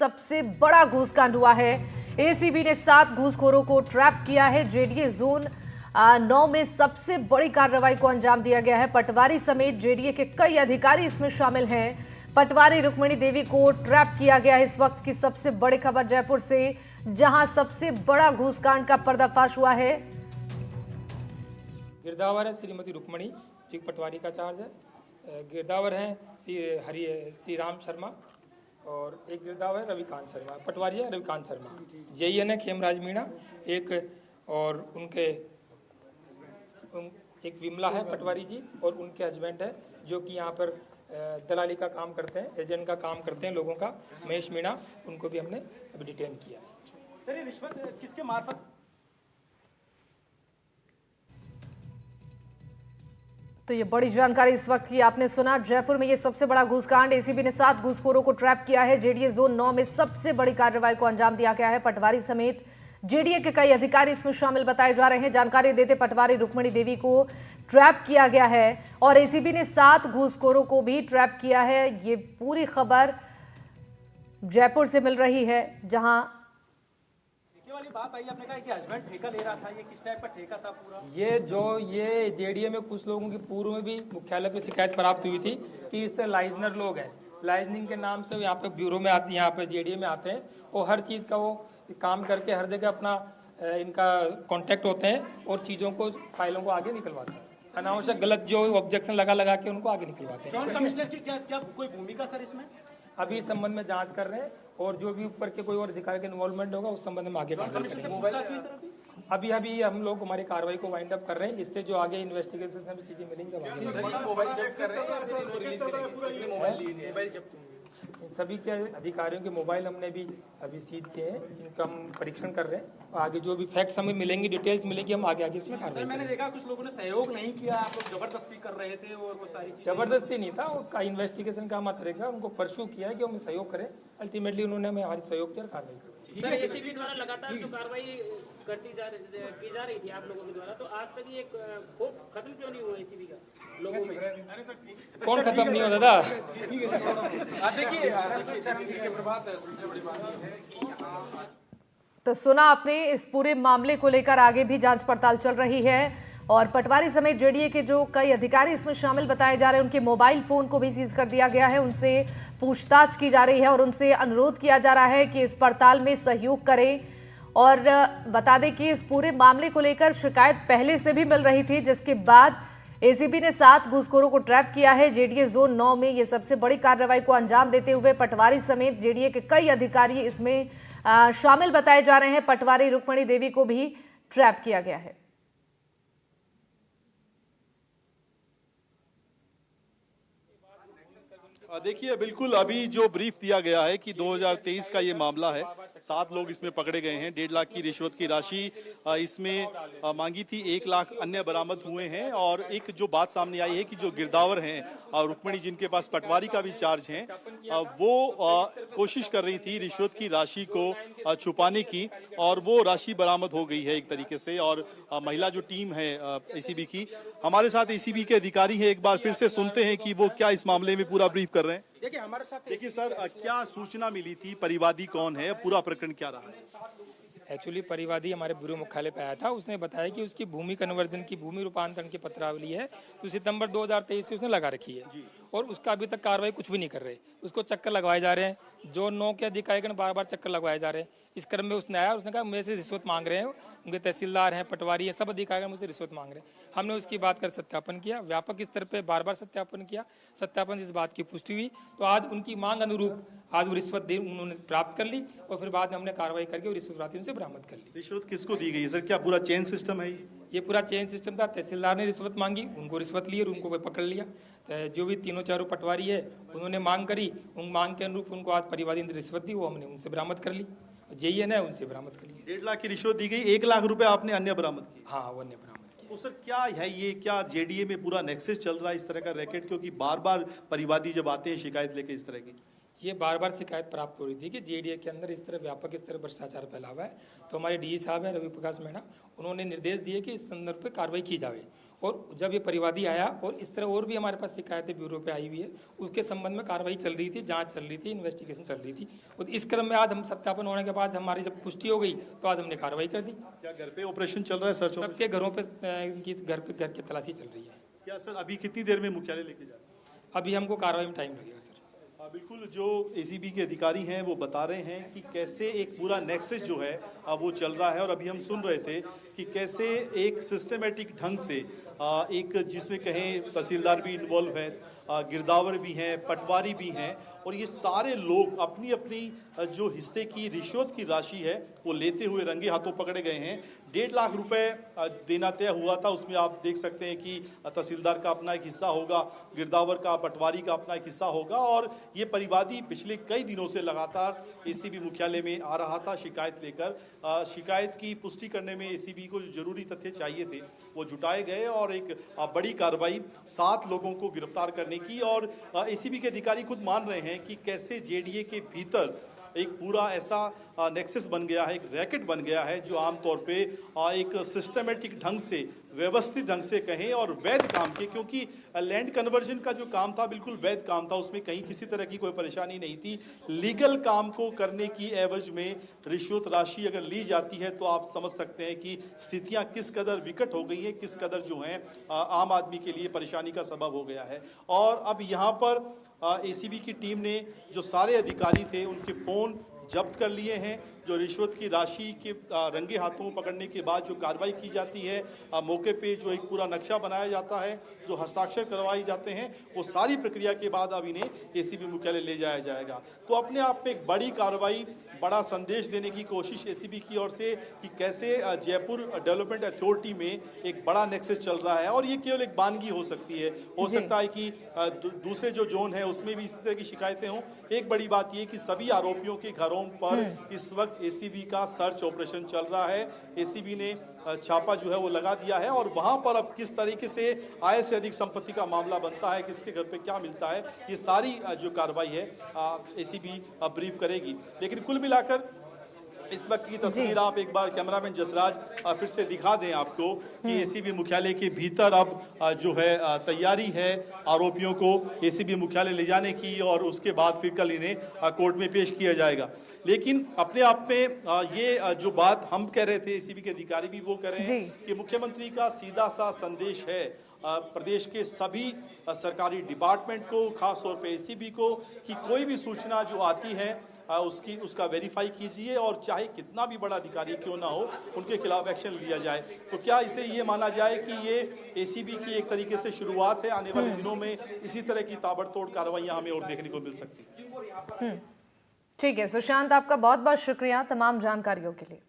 सबसे बड़ा घूसकांड हुआ है। एसीबी ने 7 घूसखोरों को ट्रैप किया है। जेडीए जोन 9 में सबसे बड़ी कार्रवाई को अंजाम दिया गया है। पटवारी समेत जेडीए के कई अधिकारी इसमें शामिल हैं। पटवारी रुक्मिणी देवी को ट्रैप किया गया है। इस वक्त की सबसे बड़ी खबर जयपुर से, जहां सबसे बड़ा घूसकांड का पर्दाफाश हुआ है। गिरदावर है श्रीमती रुक्मणी, जो पटवारी का चार्ज है। गिरदावर हैं श्री राम शर्मा और एक गिरदावर है रविकांत शर्मा। पटवारी है रविकांत शर्मा। जेईएन है खेमराज मीणा एक, और एक विमला है पटवारी जी, और उनके हस्बैंड है जो कि यहाँ पर दलाली का काम करते हैं, एजेंट का काम करते हैं लोगों का, महेश मीणा। उनको भी हमने अभी डिटेन किया है। सर, ये रिश्वत किसके मार्फत? तो ये बड़ी जानकारी इस वक्त की आपने सुना। जयपुर में ये सबसे बड़ा घूसकांड। एसीबी ने 7 घूसखोरों को ट्रैप किया है। जेडीए जोन 9 में सबसे बड़ी कार्रवाई को अंजाम दिया गया है। पटवारी समेत जेडीए के कई अधिकारी इसमें शामिल बताए जा रहे हैं। जानकारी देते पटवारी रुक्मिणी देवी को ट्रैप किया गया है और एसीबी ने 7 घूसखोरों को भी ट्रैप किया है। ये पूरी खबर जयपुर से मिल रही है, जहां वाली बात आई, आपने कहा कि हस्बैंड ठेका ले रहा था। ये किस टाइप का ठेका था पूरा? ये जेडीए में कुछ लोगों की पूर्व में भी मुख्यालय पे शिकायत प्राप्त हुई थी कि इस तरह लाइजनर लोग हैं, लाइजनिंग के नाम से यहाँ पे ब्यूरो में आते, यहाँ पे जेडीए में आते हैं और हर चीज़ का वो काम करके हर जगह अपना इनका कांटेक्ट होते हैं और चीज़ों को, फाइलों को आगे निकलवाते हैं। अनावश्यक गलत जो ऑब्जेक्शन लगा के उनको आगे निकलवाते हैं। जॉइंट कमिश्नर की क्या कोई भूमिका सर इसमें? अभी इस संबंध में जांच कर रहे हैं और जो भी ऊपर के कोई और अधिकारी का इन्वॉल्वमेंट होगा उस संबंध में आगे कार्रवाई करेंगे। अभी हम लोग हमारी कार्रवाई को वाइंड अप कर रहे हैं। इससे जो आगे इन्वेस्टिगेशन में चीजें मिलेंगी तब आगे सभी के अधिकारियों के मोबाइल हमने भी अभी सीज किए हैं। इनका हम परीक्षण कर रहे हैं और आगे जो भी फैक्ट्स हमें मिलेंगी, डिटेल्स मिलेगी, हम आगे इसमें कार्रवाई। मैंने देखा कुछ लोगों ने सहयोग नहीं किया, आप लोग जबरदस्ती कर रहे थे और वो सारी चीजें। जबरदस्ती नहीं था, उनका इन्वेस्टिगेशन का हमारा तरीका, उनको परस्यू किया है कि हम सहयोग करें। अल्टीमेटली उन्होंने हमें हमारी सहयोग किया और कार्रवाई की। सर, एसीबी द्वारा लगातार जो कार्रवाई की जा रही थी आप लोगों के द्वारा, तो आज तक ये खौफ खत्म क्यों नहीं हुआ एसीबी का लोगों में? कौन खत्म नहीं होता था? तो सुना आपने, इस पूरे मामले को लेकर आगे भी जांच पड़ताल चल रही है और पटवारी समेत जेडीए के जो कई अधिकारी इसमें शामिल बताए जा रहे हैं, उनके मोबाइल फोन को भी सीज कर दिया गया है। उनसे पूछताछ की जा रही है और उनसे अनुरोध किया जा रहा है कि इस पड़ताल में सहयोग करें। और बता दें कि इस पूरे मामले को लेकर शिकायत पहले से भी मिल रही थी, जिसके बाद एसीबी ने 7 घूसखोरों को ट्रैप किया है। जेडीए जोन 9 में ये सबसे बड़ी कार्रवाई को अंजाम देते हुए पटवारी समेत जेडीए के कई अधिकारी इसमें शामिल बताए जा रहे हैं। पटवारी रुक्मिणी देवी को भी ट्रैप किया गया है। देखिए, बिल्कुल अभी जो ब्रीफ दिया गया है कि 2023 का ये मामला है। 7 लोग इसमें पकड़े गए हैं। 1.5 लाख की रिश्वत की राशि इसमें मांगी थी। 1 लाख अन्य बरामद हुए हैं। और एक जो बात सामने आई है कि जो गिरदावर हैं और रुक्मिणी, जिनके पास पटवारी का भी चार्ज है, वो कोशिश कर रही थी रिश्वत की राशि को छुपाने की, और वो राशि बरामद हो गई है एक तरीके से। और महिला जो टीम है एसीबी की, हमारे साथ एसीबी के अधिकारी हैं। एक बार फिर से सुनते हैं कि वो क्या इस मामले में पूरा ब्रीफ कर रहे हैं। देखिए हमारे साथ, देखिए सर, क्या सूचना मिली थी, परिवादी कौन है, पूरा प्रकरण क्या रहा है? एक्चुअली परिवादी हमारे ब्यूरो मुख्यालय पे आया था। उसने बताया कि उसकी भूमि कन्वर्जन की, भूमि रूपांतरण की पत्रावली है तो सितंबर 2023 से उसने लगा रखी है और उसका अभी तक कार्रवाई कुछ भी नहीं कर रहे। उसको चक्कर लगवाए जा रहे हैं। जो 9 के अधिकारीगण बार बार चक्कर लगवाए जा रहे हैं। इस क्रम में उसने आया, उसने कहा मेरे से रिश्वत मांग रहे हैं, उनके तहसीलदार हैं, पटवारी हैं, सब अधिकारीगण मुझसे रिश्वत मांग रहे हैं। हमने उसकी बात कर सत्यापन किया, व्यापक स्तर पे बार बार सत्यापन किया। सत्यापन से इस बात की पुष्टि हुई तो आज उनकी मांग अनुरूप आज वो रिश्वत उन्होंने प्राप्त कर ली और फिर बाद में हमने कार्रवाई करके वो रिश्वत उनसे बरामद कर ली। रिश्वत किसको दी गई है सर? क्या पूरा चेन सिस्टम है ये पूरा चेन सिस्टम था। तहसीलदार ने रिश्वत मांगी, उनको रिश्वत ली और उनको पकड़ लिया। जो भी 3-4 पटवारी है उन्होंने मांग करी, उन मांग के अनुरूप उनको आज परिवादी ने रिश्वत दी, वो हमने उनसे बरामद कर ली। जेईएन है उनसे बरामद कर ली। 1.5 लाख की रिश्वत दी गई, 1 लाख रुपए आपने अन्य बरामद किए। हाँ, वो अन्य बरामद किया। तो सर क्या है ये, क्या जेडीए में पूरा नेक्सस चल रहा है इस तरह का रैकेट? क्योंकि बार बार परिवादी जब आते हैं शिकायत लेके इस तरह की, ये बार बार शिकायत प्राप्त हो रही थी कि जेडीए के अंदर इस तरह व्यापक स्तर पर भ्रष्टाचार फैला हुआ है। तो हमारे डीई साहब हैं रवि प्रकाश मीणा, उन्होंने निर्देश दिए कि इस संदर्भ पर कार्रवाई की जाए और जब ये परिवादी आया और इस तरह और भी हमारे पास शिकायतें ब्यूरो पे आई हुई है, उसके संबंध में कार्रवाई चल रही थी, जांच चल रही थी, इन्वेस्टिगेशन चल रही थी। और इस क्रम में आज हम सत्यापन होने के बाद हमारी जब पुष्टि हो गई तो आज हमने कार्रवाई कर दी। क्या घर पे ऑपरेशन चल रहा है, सर्च ऑपरेशन? सबके घरों पे इनकी घर की तलाशी चल रही है। क्या सर अभी कितनी देर में मुख्यालय लेके जा रहे हैं? अभी हमको कार्रवाई में टाइम लगेगा सर। बिल्कुल, जो एसीबी के अधिकारी हैं वो बता रहे हैं कि कैसे एक पूरा नेक्सस जो है वो चल रहा है। और अभी हम सुन रहे थे कि कैसे एक सिस्टमेटिक ढंग से एक जिसमें कहें तहसीलदार भी इन्वॉल्व है, गिरदावर भी हैं, पटवारी भी हैं, और ये सारे लोग अपनी अपनी जो हिस्से की रिश्वत की राशि है वो लेते हुए रंगे हाथों पकड़े गए हैं। 1.5 लाख रुपए देना तय हुआ था, उसमें आप देख सकते हैं कि तहसीलदार का अपना एक हिस्सा होगा, गिरदावर का, पटवारी का अपना एक हिस्सा होगा। और ये परिवादी पिछले कई दिनों से लगातार एसीबी मुख्यालय में आ रहा था शिकायत लेकर। शिकायत की पुष्टि करने में एसीबी को जो जरूरी तथ्य चाहिए थे वो जुटाए गए और एक बड़ी कार्रवाई 7 लोगों को गिरफ्तार करने की। और एसीबी के अधिकारी खुद मान रहे हैं कि कैसे जेडीए के भीतर एक पूरा ऐसा नेक्सस बन गया है, एक रैकेट बन गया है जो आमतौर पे एक सिस्टमेटिक ढंग से, व्यवस्थित ढंग से कहें और वैध काम के, क्योंकि लैंड कन्वर्जन का जो काम था बिल्कुल वैध काम था, उसमें कहीं किसी तरह की कोई परेशानी नहीं थी। लीगल काम को करने की एवज में रिश्वत राशि अगर ली जाती है तो आप समझ सकते हैं कि स्थितियां किस कदर विकट हो गई हैं, किस कदर जो हैं आम आदमी के लिए परेशानी का सबब हो गया है। और अब यहाँ पर एसीबी की टीम ने जो सारे अधिकारी थे उनके फ़ोन जब्त कर लिए हैं। जो रिश्वत की राशि के रंगे हाथों पकड़ने के बाद जो कार्रवाई की जाती है, मौके पे जो एक पूरा नक्शा बनाया जाता है, जो हस्ताक्षर करवाए जाते हैं, वो सारी प्रक्रिया के बाद अब इन्हें एसीबी मुख्यालय ले जाया जाएगा। तो अपने आप में एक बड़ी कार्रवाई, बड़ा संदेश देने की कोशिश एसीबी की ओर से कि कैसे जयपुर डेवलपमेंट अथॉरिटी में एक बड़ा नेक्सस चल रहा है। और ये केवल एक वानगी हो सकती है, हो सकता है कि दूसरे जो जोन है उसमें भी इस तरह की शिकायतें हों। एक बड़ी बात ये कि सभी आरोपियों के घरों पर इस वक्त एसीबी का सर्च ऑपरेशन चल रहा है। एसीबी ने छापा जो है वो लगा दिया है और वहां पर अब किस तरीके से आय से अधिक संपत्ति का मामला बनता है, किसके घर पे क्या मिलता है, ये सारी जो कार्रवाई है एसीबी ब्रीफ करेगी। लेकिन कुल मिलाकर इस वक्त की तस्वीर आप एक बार कैमरामैन जसराज फिर से दिखा दें आपको कि एसीबी मुख्यालय के भीतर अब जो है तैयारी है आरोपियों को एसीबी मुख्यालय ले जाने की, और उसके बाद फिर कल इन्हें कोर्ट में पेश किया जाएगा। लेकिन अपने आप में ये जो बात हम कह रहे थे, एसीबी के अधिकारी भी वो कह रहे हैं कि मुख्यमंत्री का सीधा सा संदेश है प्रदेश के सभी सरकारी डिपार्टमेंट को, खास तौर पे एसीबी को, कि कोई भी सूचना जो आती है उसका वेरीफाई कीजिए और चाहे कितना भी बड़ा अधिकारी क्यों ना हो उनके खिलाफ एक्शन लिया जाए। तो क्या इसे ये माना जाए कि ये एसीबी की एक तरीके से शुरुआत है, आने वाले दिनों में इसी तरह की ताबड़तोड़ कार्रवाइयां हमें और देखने को मिल सकती है। ठीक है सुशांत, आपका बहुत बहुत शुक्रिया तमाम जानकारियों के लिए।